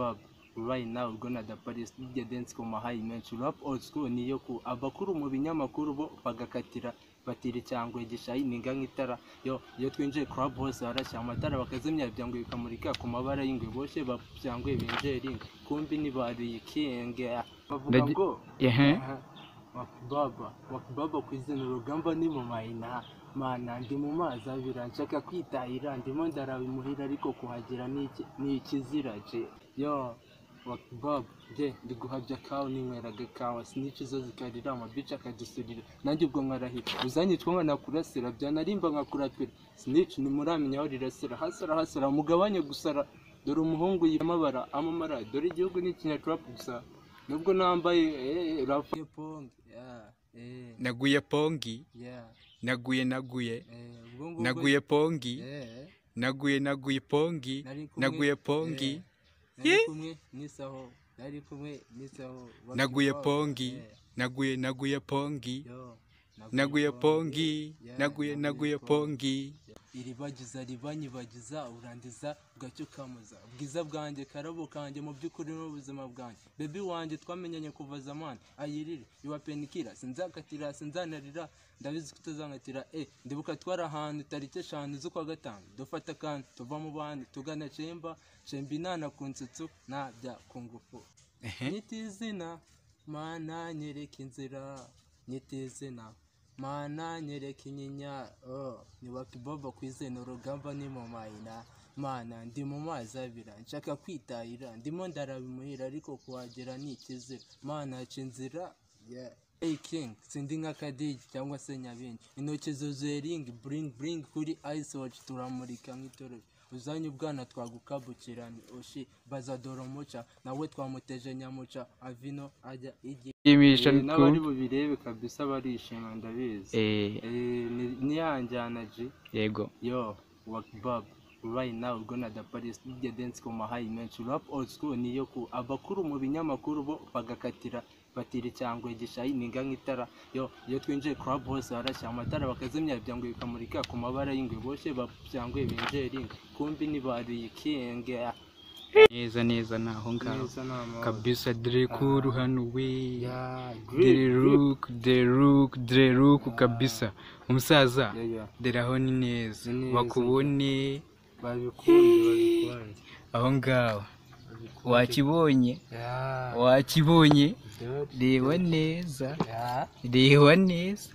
Bob. Right now we're gonna the Paris DJ dance ko mahayi menshi rap old school niyo ku abakuru mu binyamakuru bo bagakatira batiri cyangwa igishayininga nk'itara yo twinjiye club hose harashya amatara bakazimya ibyango bikamurika ku mabara y'ingwe boshe babyangwe binjering kumbi ni bari ikenge bavuga ngo wakibaba kwizana urugamba ni mu mayina mana ndi mu mazi abira nshaka kwitahira ndimo ndarabimuhira ariko kuhagira ni ikiziraje yo Bob, ndi guhabya kawa ninyweraga kawa snitch zo zikarira amabica akadusurira nanjye ubwo nkarahira uzanyitwa nka nakurasira byanarimba nkakurapira snitch ni muramenya aho rirasira hasara mugabanye gusara dore umuhungu yamabara amamara dore igihugu ni kinyatrap gusa nubwo nambaye rap pong naguye pongi naguye pongi naguye pongi naguye pongi kumwe nisaho naguye pongi naguye pongi naguye pongi iribagiza ribanyibagiza urandiza ugacyukamuza ubwiza bwanjye karabo kanjye mu by'ukuri n'ubuzima bwanjye baby wanjye twamenyanye kuva zamani ayirire iwapenikira sinzakatira sinzanarira ndabizi kutazangatira ndibuka twara ahantu tariki 5 z'ukwa gatanu dufata kandi tuva mu bandi tugana chemba inana ku nsutsu na bya kungufu nitizina mana nyereka inzira nitizina mana nyereka inyinya ni wakibaba kwizena urugamba ni mu mayina mana ndi mu mazi abira nshaka kwitahira ndimo ndarabimuhira ariko kuhagera ni ikizira mana cinzira Hey King sindi nka Kadiji cyangwa se Nyabingi intoki zuzuye ring bring kuri ice watch turamurika nk'itoroshi uzanye ubwana twagukabukirana oshi bazadoro muca nawe twamuteje nyamuca avino ajya igimisha n'abari bubirebe kabisa barishima ndabizi ni yanjyana ji yego yo Bob. Right now we're gonna the Paris DJ dance ko mahayi menshi rap old school niyo ku abakuru mu binyamakuru bo bagakatira batiri cyangwa igishayininga nk'itara yo twinjiye club hose harashya amatara bakazimya ibyango bikamurika ku mabara y'ingwe boshe babyangwe binjering kumbi ni bari ikenge neza naho ngaho kabisa Dreku hano we Dreku kabisa umusaza deraho ni neza bakubone babikunde aho ngaho wakibonye reba neza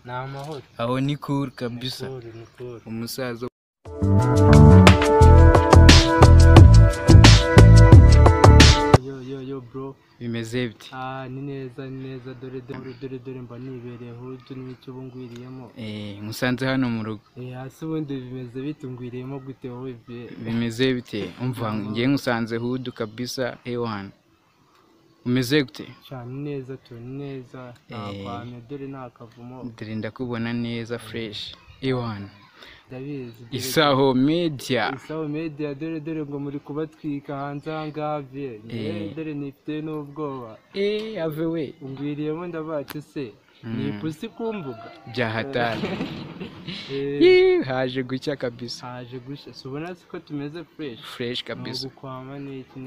n'amahoro aho ni cool kabisa umusaza yo bro bimeze bite ni neza dore mba nibereye hutu n'icyo bungwiriyemo musanze hano mu rugo hasi ubundi bimeze bitungwiriyemo gute wowe bimeze bite umva ngiye ngusanze hudu kabisa ewana umeze gute cyane neza nakwame dore nakavumo dore ndakubona neza fresh ewana ndabizi Isaho Media dore ngo muri kubatwika hanze angavye dore nifite n'ubwoba ave we ungwiriyemo ndabacu se ni pusi kumvuga byahatari haje gucya kabisa subona siko tumeze fresh kabisa gukwama n'iki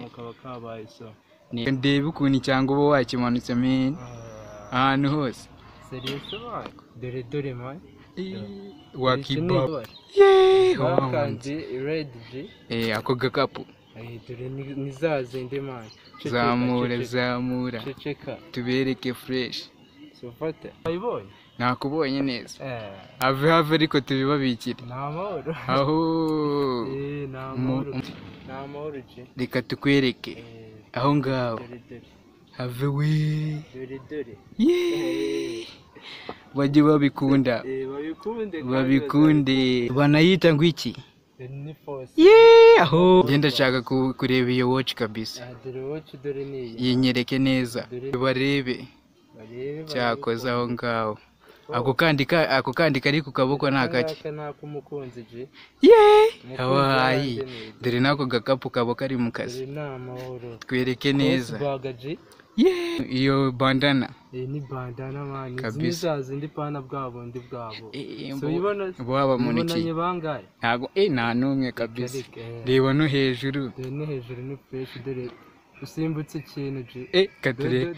mukaba kabaye so ndebe ukuntu cyangwa ubo wakimanutse men ahantu hose serious dore man wakibaba wakandi red ako gakapu dore nizaze ndemanye zamura tubereke fresh sofate ayibonye nakubonye neza ave ariko tubibabikire n'amahoro aho n'amahoro reka tukwereke aho ngaho have we dore bajye babikunde banayita ngo iki aho ngenda nshaka kureba iyo watch kabisa yinyereke neza barebe cyakoze aho ngaho ako kandi kari ku kaboko nakaki dore nako gakapu kabo kari mu kazi twereke neza iyo bandana ni bandana mani kabisa zindi pana bwabo ndi bwabo so ibona bwaba muniki bangaye ntago nta numwe kabisa reba no hejuru ni fresh dore usimbutse ikintu kature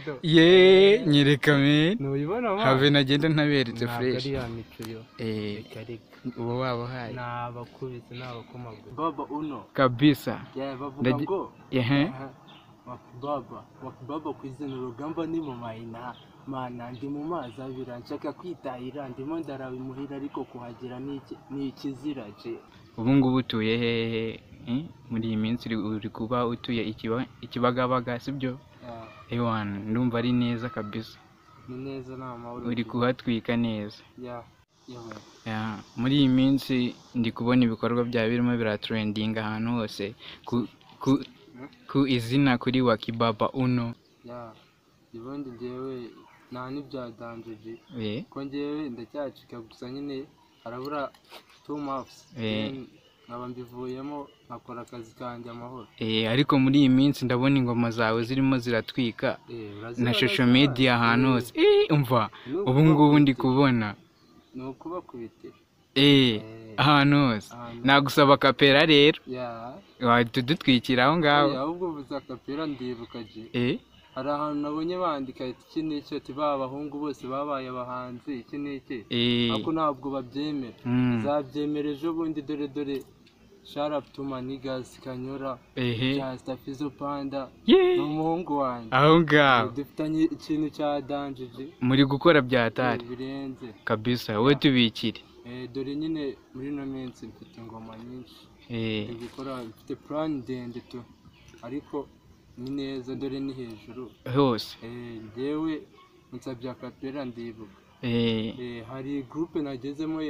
nyereka me nuyibona ma have nagenda ntaberetse fresh ari ya mico yo uba waba hayi nabakubise nabakomagura baba uno kabisa bavuga ngo Wakibaba kwizina urugamba ni mu mahina mana ndi mu mazi abira nshaka kwitahira ndimo ndarabe muhira ariko kuhagera ni ikiziraje. Ubu ngubu utuye hehe muri iyi minsi uri kuba utuye Ikibagabaga sibyo? Ewana ndumva ari neza kabisa. Ni neza nta mahoro. Uri kuhatwika neza. Muri iyi minsi ndi kubona ibikorwa bya birimo biratrending ahantu hose ku izina kuri Wakibaba uno. Ibundi njyewe nta nibyadanjeje ko njyewe ndacyacika gusa nyine harabura 2 months nkaba mbivuyemo nkakora akazi kanjye amahoro. Ariko muri iyi minsi ndabona ingoma zawe zirimo ziratwika na social media ahantu hose. Umva ubu ngubu ndi kubona ni ukubakubitira ahantu hose. Nagusaba kapera rero watudutwikira aho ngaho. Ahubwo buza kapera ndibuka je hari ahantu nabonye bandika iki n'icyo ati abahungu bose babaye abahanzi iki n'iki ariko ntabwo babyemera. Zabyemereje ubundi dore shout out to my niggas Kanyora Just Fizo Panda n'umuhungu wanjye aho ngaho dufitanye ikintu cya danjeje muri gukora byatari birenze kabisa. Wowe tubikire dore nyine muri no minsi mfite ingoma nyinshi gukora, mfite plan ndende tu ariko ni neza dore ni hejuru hose. Njyewe nsabye akapera ndibuka hari group nagezemo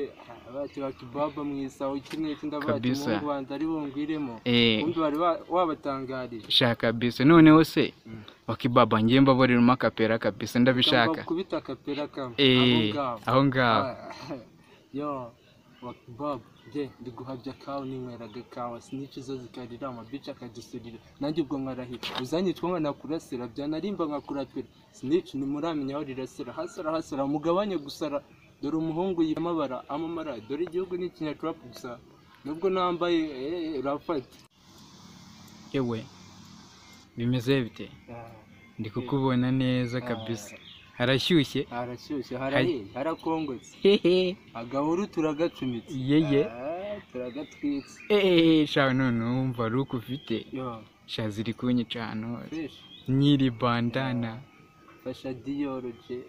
bati Wakibaba mwisaho ikine ndabati mu Rwanda ari bongwiremo undi bari wabatangarije shaka kabisa. Noneho se Wakibaba ngiye mbaborera akapera kabisa ndabishaka kubita akapera kamwe aho ngaho yo Wakibaba ndi guhabya kawa ninyweraga kawa sinici zo zikarira amabica akadusurira nanjye ubwo nkarahira uzanyitwa nkana kurasira byanarimba nkakuratwira sinici ni muramenya aho rirasira hasara mugabanye gusara dore umuhungu yamabara amamara dore igihugu ni kinyatrap gusa nubwo nambaye rafati. Yewe bimeze bite? Ndi kukubona neza kabisa. Harashyushye harakongotse agahuru turagacumitse turagatwitse sha none wumva ruko ufite sha ziri kunyicana nyiri bandana fasha dioroje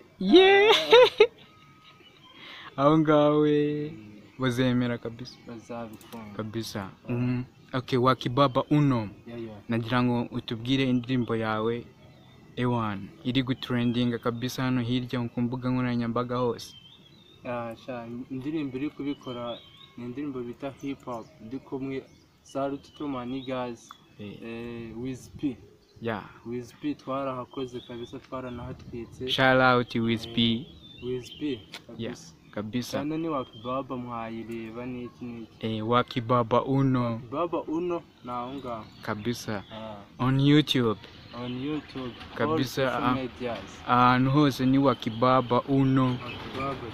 aho ngawe bazemera kabisa bazabifunga kabisa. Okay, Wakibaba uno nagira ngo utubwire indirimbo yawe ewan iri gutrending kabisa hano hirya ku mbuga nkoranyambaga hose. Indirimbo iri kubikora ni indirimbo bita hip hop ndi kumwe Salute to my niggas Wiz P. Wiz P twarahakoze kabisa twaranahatwitse. Shout out Wiz P kabisa. Sana ni Wakibaba mwayireba n'iki Wakibaba uno naonga kabisa on YouTube kabisa ahantu hose ni Wakibaba uno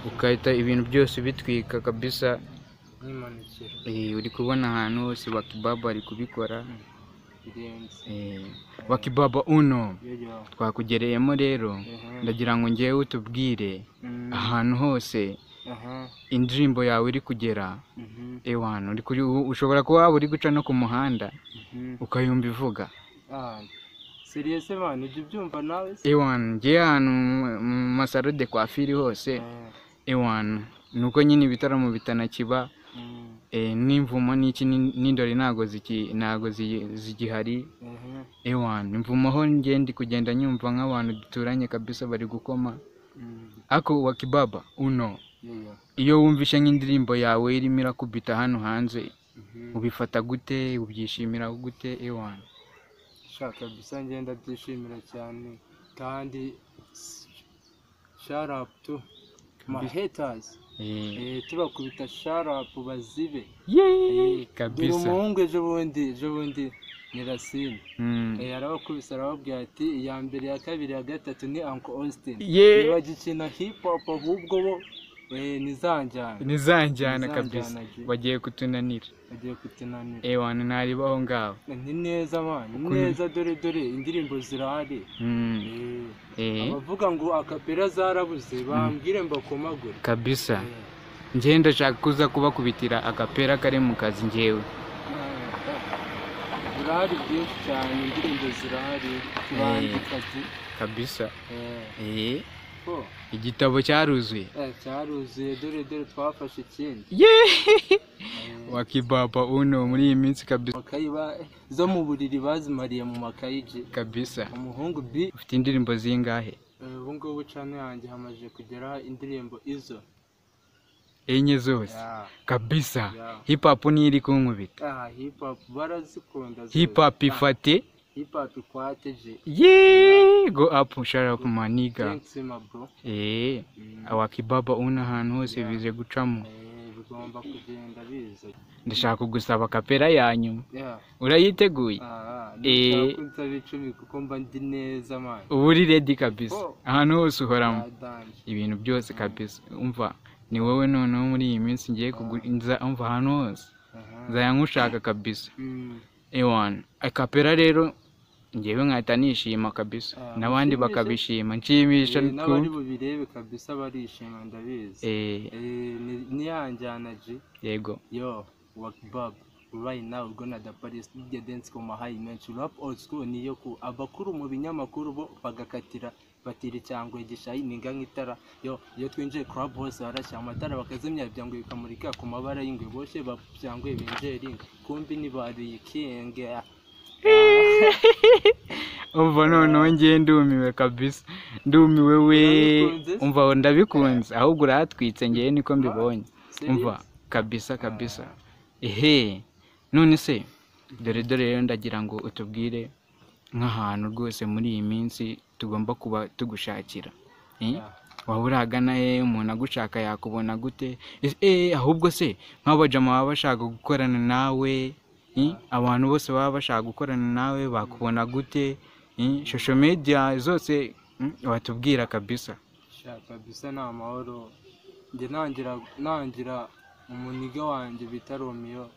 ukahita ibintu byose bitwika kabisa. Uri kubona ahantu hose Wakibaba ari kubikora. Wakibaba uno twakugereyemo rero ndagira ngo ngewe utubwire ahantu hose indirimbo yawe iri kugera ewana ushobora kuba uri guca no ku muhanda ukayumva ivuga serious man ujye byumva nawe ewana ngiye ahantu mu masaro de coiffure hose ewana nuko nyine ibitaramo bitanakiba n'imvumo n'iki n'indori ntago zigihari ewana imvumo ho ngende kugenda nyumva nk'abantu duturanye kabisa bari gukoma. Ako Wakibaba uno iyo wumvishe nk'indirimbo yawe irimo irakubita hano hanze ubifata gute ubyishimira gute ewana? Shaka bisa ngenda byishimira cyane kandi shout out to my haters tubakubita shout out bazibe kabisa. Umuhungu ejo bundi ni Racine arabakubise arababwira ati iya mbere ya kabiri ya gatatu ni Uncle Austin bagikina hip hop ahubwo bo nizanjyana kabisa bagiye kutunanira wana naribaho ngaho ni neza man ni neza dore indirimbo zirahari abavuga ngo akapera zarabuze bambwire mbakomagure kabisa njye ndashaka kuza kubakubitira akapera kari mu kazi njyewe zirahari byinshi cyane indirimbo zirahari bandikazi kabisa igitabo cyaruzuye dore twafashe ikindi wakibaba uno muri iyi minsi kabisa zo mu buriri bazimariye mu makayiji kabisa umuhungu B ufite indirimbo zingahe ubu ngubu channel yanjye hamaze kugera indirimbo izo enye zose kabisa hip hop ni iri kunkubita hip hop barazikunda hip hop ifate hip hop ikwateje go up shut up maniga thanks my bro wakibaba una ahantu hose bize gucamo bigomba kugenda biza ndashaka kugusaba kapera yanyu urayiteguye kunza bicumi kuko mba ndi neza man uburi ready kabisa ahantu hose uhoramo ibintu byose kabisa umva ni wowe noneho muri iyi minsi ngiye kugurinza umva ahantu hose nzayangushaka kabisa ewan akapera rero ngewe nkahita nishima kabisa n'abandi bakabishima nshimisha n'abari bubirebe kabisa barishima ndabizi niyanjyana G yego yo wakibaba right now gonna the Paris DJ dance ko mahayi menshi rap old school niyo ku abakuru mu binyamakuru bo bagakatira batiri cyangwa igishayi ninga nkitara yo twinjiye club hose harashya amatara bakazimya byangwe bikamurika ku mabara y'ingwe boshe babyangwe binjeri kumbi ni bari kenge umva noneho ngiye ndumiwe kabisa ndumiwe we umva ndabikunze ahubwo uratwitse ngiye niko mbibonye umva kabisa none se dore rero ndagira ngo utubwire nk'ahantu rwose muri iyi minsi tugomba kuba tugushakira waba uragana umuntu agushaka yakubona gute ahubwo se nk'abajama baba bashaka gukorana nawe abantu bose baba bashaka gukorana nawe bakubona gute social media zose watubwira kabisa kabisa ni amahoro njye nangira umuniga wanjye bita Romeo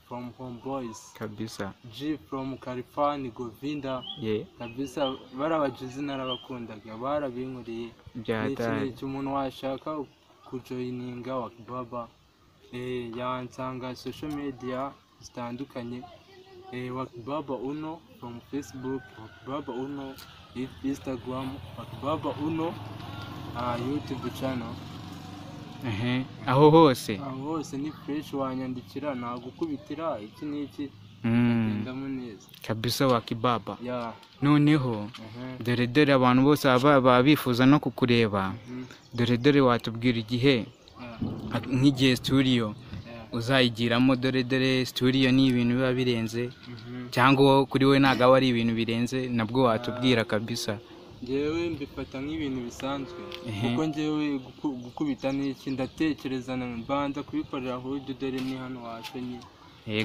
from Homeboys kabisa G from California Govinda kabisa barabajuzi narabakundaga barabinkuriye iki umuntu washaka kujoininga wakibaba yansanga social media zitandukanye wakibaba uno from Facebook wakibaba uno Instagram wakibaba uno YouTube channel aho hose ni fresh wanyandikira nagukubitira iki niki ndamuneza kabisa wakibaba noneho dore abantu bose baba bifuza no kukureba dore watubwira igihe nk'igihe studio uzayigiramo dore studio ni ibintu biba birenze cyangwa kuri we ntago ari ibintu birenze nabwo watubwira kabisa ngewe mbifata nk'ibintu bisanzwe kuko ngewe gukubita n'iki ndatekereza mbanza kubikorera ahubwo dore ni hano wasenye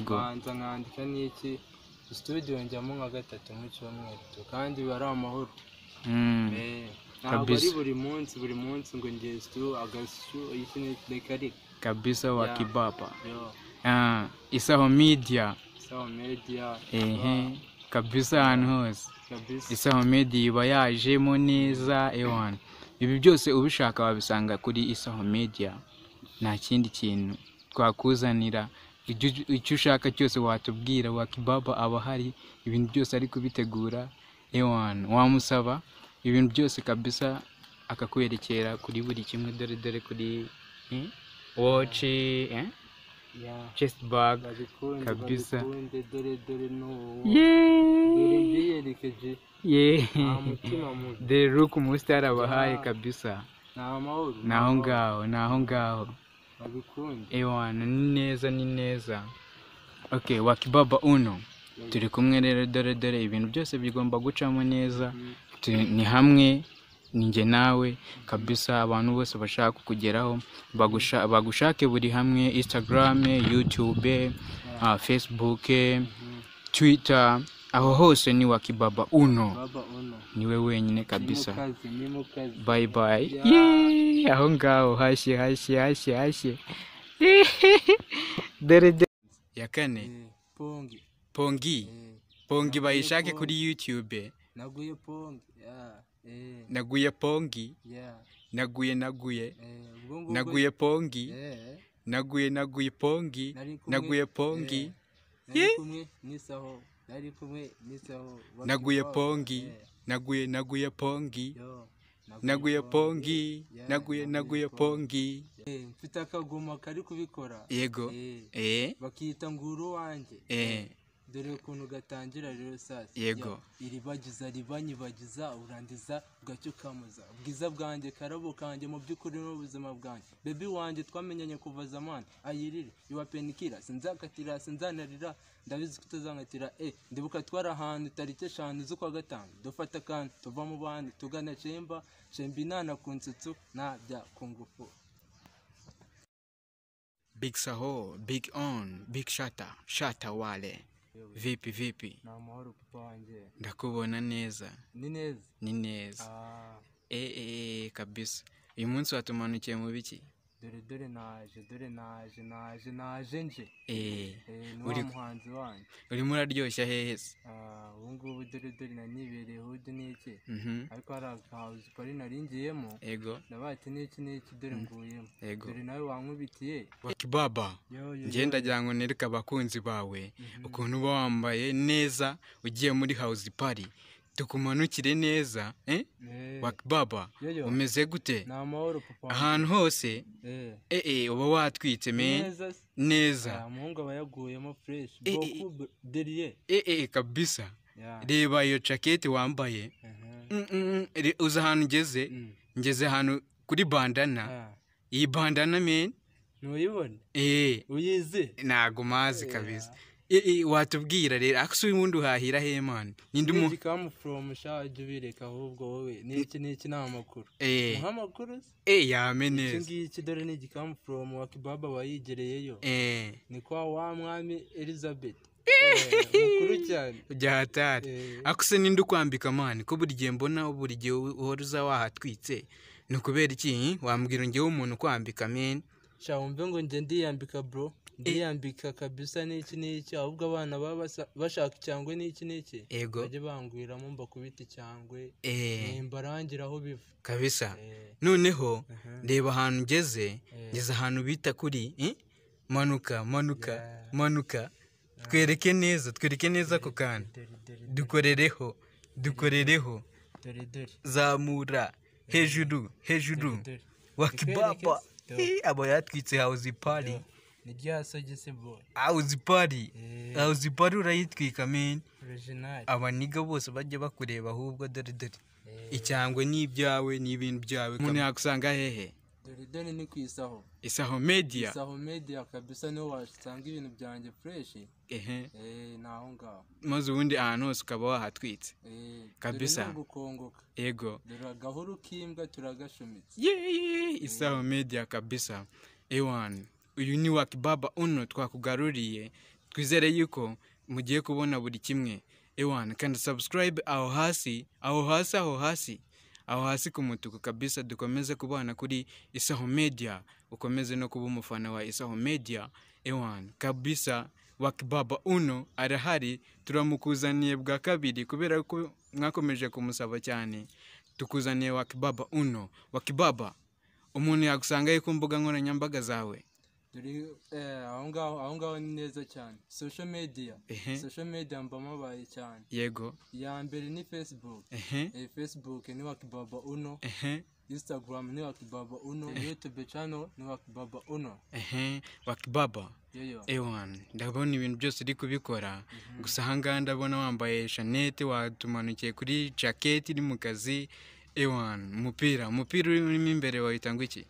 mbanza nkandika n'iki studio njyamo nka 3 mu cyumweru kandi bari amahoro ntabwo ari buri munsi ngo ngiye studio agashu iki n'iki kabisa wakibaba isaho media kabisa ahantu hose isaho media iba yajemo neza ewan ibi byose ubishaka wabisanga kuri isaho media nta kindi kintu twakuzanira icyo ushaka cyose watubwira wakibaba aba hari ibintu byose ari kubitegura ewan wamusaba ibintu byose kabisa akakwerekera kuri buri kimwe dore kuri watch chest bag kabisa dore look umusitari abahaye kabisa naho ngaho ewana ni neza okay wakibaba uno turi kumwe rero dore ibintu byose bigomba gucamo neza ni hamwe ninjye nawe kabisa abantu bose bashaka kukugeraho bagushake buri hamwe Instagram, YouTube, Facebook, Twitter aho hose ni Wakibaba Uno. Baba Uno. Niwe wenyine kabisa. Ni mukazi. Bye bye. Yeah. Yee, aho ngaho hashye. Dore ya kane. Pongi. Pongi bayishake kuri YouTube. Naguye Pongi. Naguye Pongi. Naguye Naguye Pongi. Naguye Pongi. Naguye Pongi. Nari kumwe nisaho. Naguye Pongi. Naguye Pongi. Naguye Pongi. Naguye Pongi. Mfite akagoma kari kubikora. Yego. Bakita nguru wanje. Dore ukuntu gatangira rero sasa. Yego. Iribagiza ribanyibagiza urandiza ugacyo kamuza. Ubwiza bwanjye karabo kanje mu by'ukuri n'ubuzima bwanjye. Baby wanje twamenyanye kuva zamani. Ayirire iwapenikira sinzakatira sinzanarira ndabizi kutazangatira ndibuka twara ahantu tarike 5 z'ukwa gatanu dufata kandi tuva mu bandi tugana Chemba inana ku nsutsu na bya kungufu. Big Saho, Big On, Big Shata wale. Vipi? Na mahoro papa wanje. Ndakubona neza. Ni neza. Kabisa. Uyu munsi watumanukiye mu biki? Dore naje nje. Uri muhanzi wanjye. Urimo uraryoshya hehese. Ubu ngubu dore nanibereye hudu n'iki. Ariko hari house party naringiyemo. Yego. Nabati n'iki dore nguyemo. Dore nawe wankubitiye. Wakibaba. Ngenda jyango nereka abakunzi bawe ukuntu uba wambaye neza ugiye muri house party. Tukumanukire neza, Wakibaba umeze gute? Na mahoro papa. Ahantu hose uba watwitse neza. Umuhungu aba yaguyemo fresh. Beaucoup derrière. Kabisa. Reba iyo jacket wambaye. Uza ahantu ngeze ahantu kuri bandana. Iyi bandana men ntuyibone? Uyize? Nago mazi kabisa. Watubwira rero akasuye umuntu uhahira he man? Ninde mu come from shaje bireka ahubwo wowe niki namakuru. Muhamakuru? Yameneza. Iki dore ni come from Wakibaba wayigereyeyo. Ni kwa wa mwami Elizabeth. Mukuru cyane. Ujyahatari. Akuse ninde kwambika man ko buri gihe mbona buri gihe uhoruza wahatwitse. Nukubera iki wambwira ngewe umuntu kwambika men? Shawumve ngo nge ndiyambika bro. Ndiyambika kabisa n'iki ahubwo abana baba bashaka cyangwe n'iki baje bangwiramo mbakubita cyangwe mbarangira aho biva kabisa. Noneho reba ahantu ngeze ahantu bita kuri manuka twereke neza ko kandi dukorereho zamura hejuru Wakibaba abo yatwitse house party. Nijyasogese boy. House party urayitwika men. Abaniga bose bajya bakureba ahubwo dore. Icyangwe n'ibyawe n'ibintu byawe. Umuntu yakusanga hehe? Dore ni kwisaho. Isaho Media. Isaho Media kabisa no wasanga ibintu byanjye fresh. Naho ngaho. Maze ubundi ahantu hose ukaba wahatwitse. Kabisa. Yego. Dore gahuru kimbwa turagashumitse. Isaho Media kabisa. Ewan. Uyu ni Wakibaba Uno twakugaruriye. Twizere yuko mugiye kubona buri kimwe. Ewan kandi subscribe aho hasi ku mutuku kabisa. Dukomeze kubana kuri Isaho Media. Ukomeze no kuba umufana wa Isaho Media. Ewan kabisa Wakibaba Uno arahari. Turamukuzaniye bwa kabiri kubera ko mwakomeje kumusaba cyane. Tukuzaniye Wakibaba Uno. Wakibaba umuntu yagusanga ku mbuga nkoranyambaga zawe? aho ngaho ni neza cyane. Social media mbamo baye cyane. Yego. Ya mbere ni Facebook. Facebook ni Wakibaba Uno. Instagram ni Wakibaba Uno. YouTube channel ni Wakibaba Uno. Wakibaba. Ewan ndabona ibintu byose uri kubikora. Gusa hanga ndabona wambaye Chanete watumanukiye kuri jacket iri mu kazi. Ewan umupira urimo imbere wahitanga iki?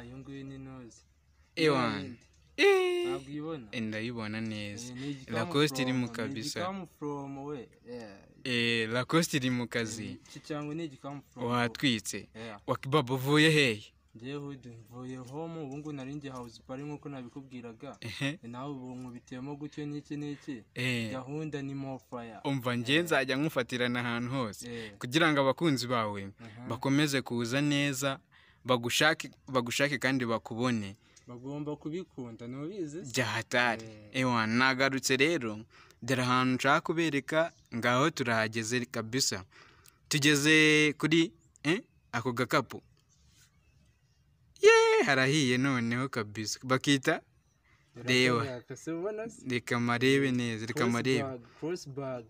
Iyo nguyu ni noze. Ewan Nabwibona? Ndayibona neza. Lacoste iri mu kabisa. Come from we. Lacoste iri mu kazi. Cyangwa ni come from. Watwitse. Wakibaba uvuye hehe? Njyewe mvuye home ubu ngubu nari ngiye house party nk'uko nabikubwiraga nawe ubu nkubitiyemo gutyo n'iki gahunda ni more fire. Umva njye nzajya nkufatirana ahantu hose kugira ngo abakunzi bawe bakomeze kuza neza bagushake kandi bakubone. Bagomba kubikunda nubizi byahatari. Nagarutse rero dore ahantu nshaka kubereka ngaho turahageze kabisa. Tugeze kuri ako gakapu harahiye noneho kabisa bakita reba reka marebe neza reka marebe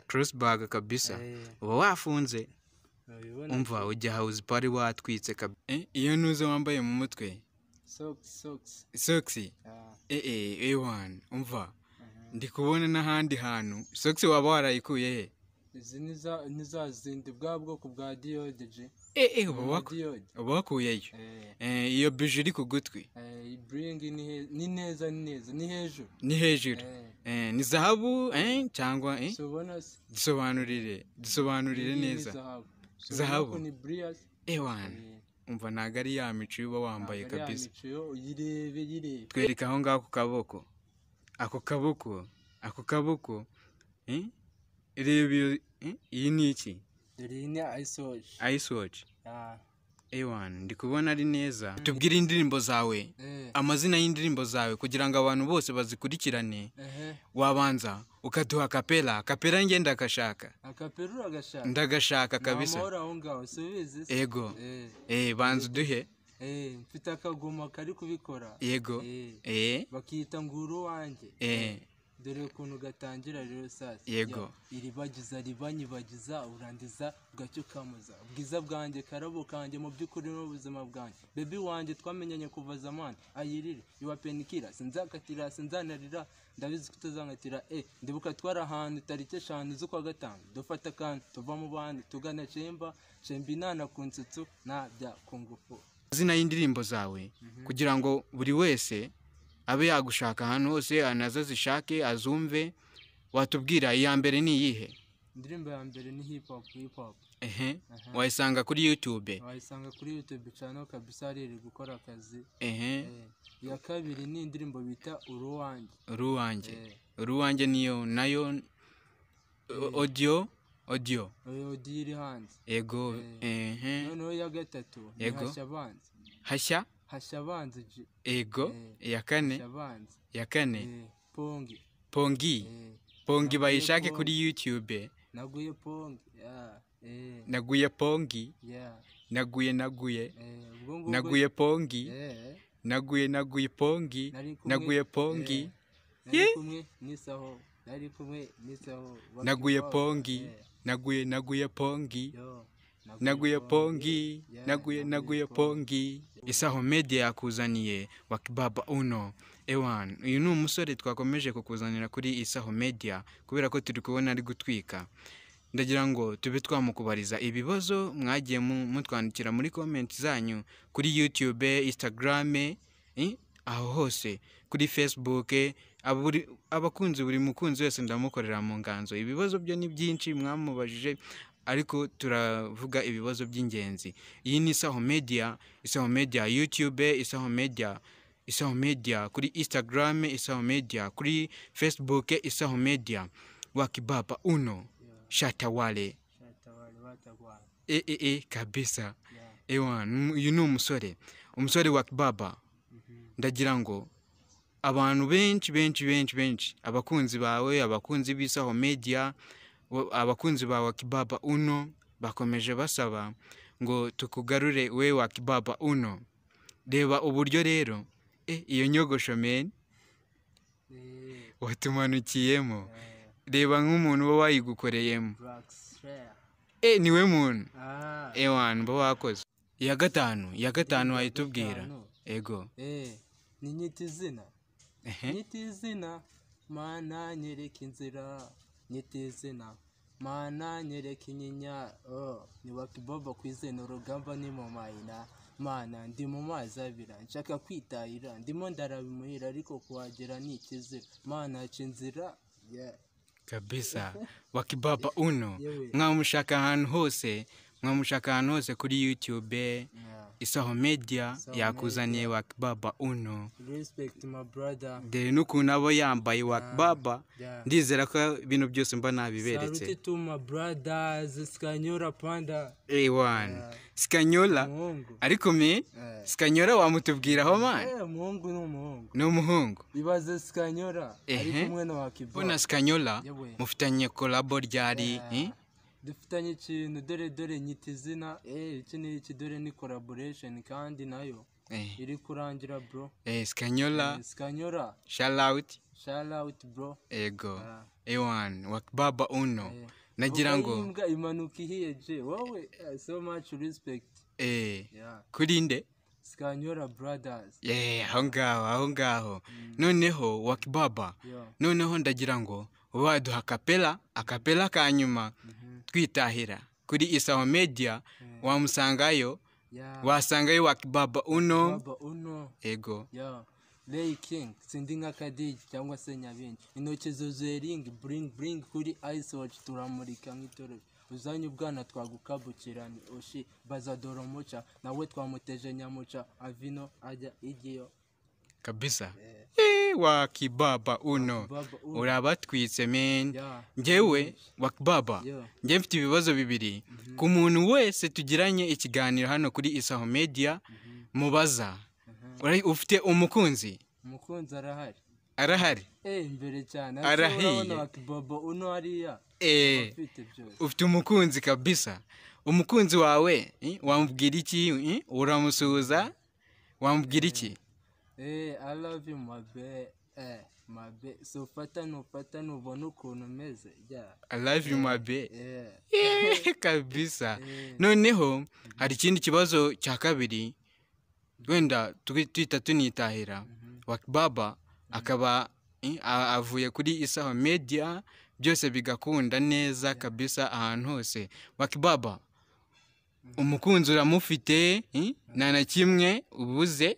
cross bag kabisa uba wafunze umva ujya house party watwitse kabisa. Iyo nuze wambaye mu mutwe socks umva ndi kubona n'ahandi hantu socks waba warayikuye he? Izi niza zindi bwa bwoko bwa Diode uba wakuyeyo iyo bije iri ku gutwi bring ni neza ni hejuru ni zahabu cyangwa dusobanurire neza zahabu ni Brias umva ntago ari ya mico uba wambaye kabisa. Yirebe twereka aho ngaho ako kaboko reba iyi ni iki? Ice watch. Ndi kubona ari neza. Tubwire indirimbo zawe amazina y'indirimbo zawe kugira ngo abantu bose bazikurikirane. Wabanza ukaduha kapela njye ndagashaka kabisa. Ego banza uduhe. Mfite akagoma kari kubikora. Yego bakita nguru wanjye. Dore ukuntu gatangira rero sasa. Yego ribanyibagiza urandiza ugacyo kamuza ubwiza bwanjye karabo kanjye mu by'ukuri n'ubuzima bwanjye baby wanjye twamenyanye kuva zamani ayirire iwapenikira sinzakatira sinzanarira ndabizi kutazangatira ndibuka twara ahantu tariki 5 z'ukwa 5 dufata kandi tuva mu bandi tugana Chembinana ku nsutsu na bya kungufu. Zina y'indirimbo zawe kugira ngo buri wese abe yagushaka ahantu hose anaza zishake azumve. Watubwira iya mbere ni iyihe? Indirimbo ya mbere ni hip hop. Wayisanga kuri YouTube channel kabisa ari gukora akazi. Ya kabiri ni indirimbo bita Uruwanjye niyo nayo audio iri hanze. Yego noneho ya gatatu Hashabanze ego ya kane Pongi bayishake kuri YouTube. Naguye Pongi naguye Pongi naguye Pongi. Isaho Media yakuzaniye Wakibaba Uno. Uyu ni umusore twakomeje kukuzanira kuri Isaho Media kubera ko turi kubona ari gutwika. Ndagira ngo tube twamukubariza ibibazo mwagiye mutwandikira muri comment zanyu kuri YouTube, Instagram, aho hose, kuri Facebook. Abakunzi buri mukunzi wese ndamukorera mu nganzo. Ibibazo byo ni byinshi mwamubajije ariko turavuga ibibazo by'ingenzi. Iyi ni Isaho Media YouTube, Isaho Media kuri Instagram, Isaho Media kuri Facebook, Isaho Media. Wakibaba Uno Shatawale kabisa. Uyu ni umusore Wakibaba. Ndagira ngo abantu benshi abakunzi bawe, abakunzi b'Isaho Media, abakunzi ba Wakibaba Uno bakomeje basaba ngo tukugarure we Wakibaba Uno. Reba uburyo rero iyo nyogosho watumanukiyemo. Reba nk'umuntu uba wayigukoreyemo. Niwe muntu baba wakoze. Iya gatanu wayitubwira. Ego ni nyita izina mana nyereka inzira, nyita izina mana nyereka inyinya. Ni Wakibaba kwizena urugamba ni mu mayina. Mana ndi mu mazi abira nshaka kwitahira ndimo ndarabimuhira ariko kuhagera ni ikizira. Mana aca inzira kabisa. Wakibaba Uno mwamushaka ahantu hose mwamushaka ahantu hose kuri YouTube Isaho Media yakuzaniye Wakibaba uno. Respect my brother. Dore n'ukuntu abo yambaye Wakibaba ndizera ko ibintu byose mba nabiberetse. Salute to my brothers Skanyola Panda. A1 Skanyola ariko me Skanyola wamutubwiraho man. Umuhungu n'umuhungu. N'umuhungu. Ibaze Skanyola ari kumwe na Wakibaba. Bona Skanyola mufitanye collabo ryari dufitanye ikintu dore nyita izina iki ni iki dore ni collaboration kandi nayo iri kurangira bro. Skanyola shout out bro. Ego A1 Wakibaba uno nagira ngo imanuka ihiye je wowe so much respect kurinde Skanyola brothers aho ngaho noneho Wakibaba noneho ndagira ngo waduha akapela kanyuma twitahira kuri Isaho Media wamusangayo wasangayo Wakibaba uno ego Lay King sindi nka Kadiji cyangwa se Nyabingi intoki zuzuye ring bring kuri Ice Watch turamurika nk'itoro uzanye ubwana twagukabukirana oshi bazadoro muca nawe twamuteje nyamuca avino ajya igiyo kabisa Wakibaba uno urabatwitse men ngewe Wakibaba nge mfite ibibazo bibiri ku muntu wese tugiranye ikiganiro hano kuri Isaho Media mubaza ufite umukunzi arahari imbere cyane arahiye Wakibaba uno hariya ufite umukunzi kabisa umukunzi wawe wamubwira iki uramusuhuza wamubwira iki I love you my bae so fata nubona ukuntu meze I love you my bae kabisa noneho hari ikindi kibazo cya kabiri wenda twita tunitahira Wakibaba akaba avuye kuri Isaho Media byose bigakunda neza kabisa ahantu hose Wakibaba umukunzi uramufite na kimwe ubuze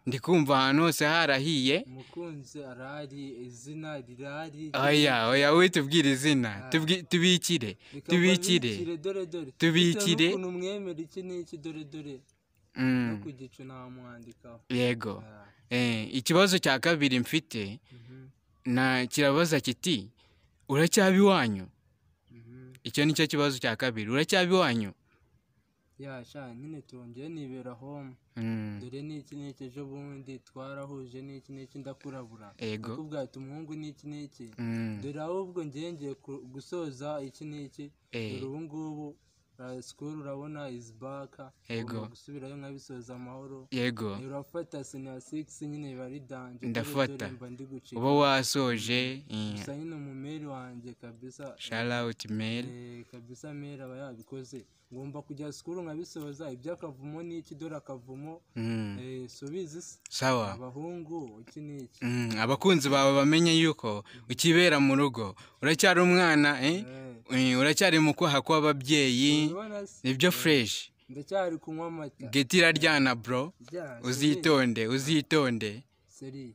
ndikumva ahantu hose harahiye umukunzi arahari izina rirahari oya we tubwire izina tubikire tubikire umwemera iki n'iki dore no ku gicu namwandikaho yego ikibazo cya kabiri mfite na kirabaza kiti uracyabi wanyu icyo nicyo kibazo cya kabiri uracyabi wanyu sha nyine tongeye nibera home dore n'iki ejo bundi twarahuje n'iki ndakurabura nakubwira ati umuhungu n'iki dore ahubwo ngiye gusoza iki dore ubu ngubu school urabona is back gusubirayo nkabisoza amahoro urafata senior 6 nyine bari danje ndafata uba wasoje gusa nyine mu mail wanjye kabisa shout out mail kabisa mail aba yabikoze ngomba kujya school nkabisoza ibyakavumo n'iki dore akavumo subizi sawa abahungu iki abakunzi bawe bamenye yuko ukibera mu rugo uracyari umwana uracyari mu kwaha kw'ababyeyi nibyo fresh ndacyari kunywa amata getira ryana bro uzitonde seri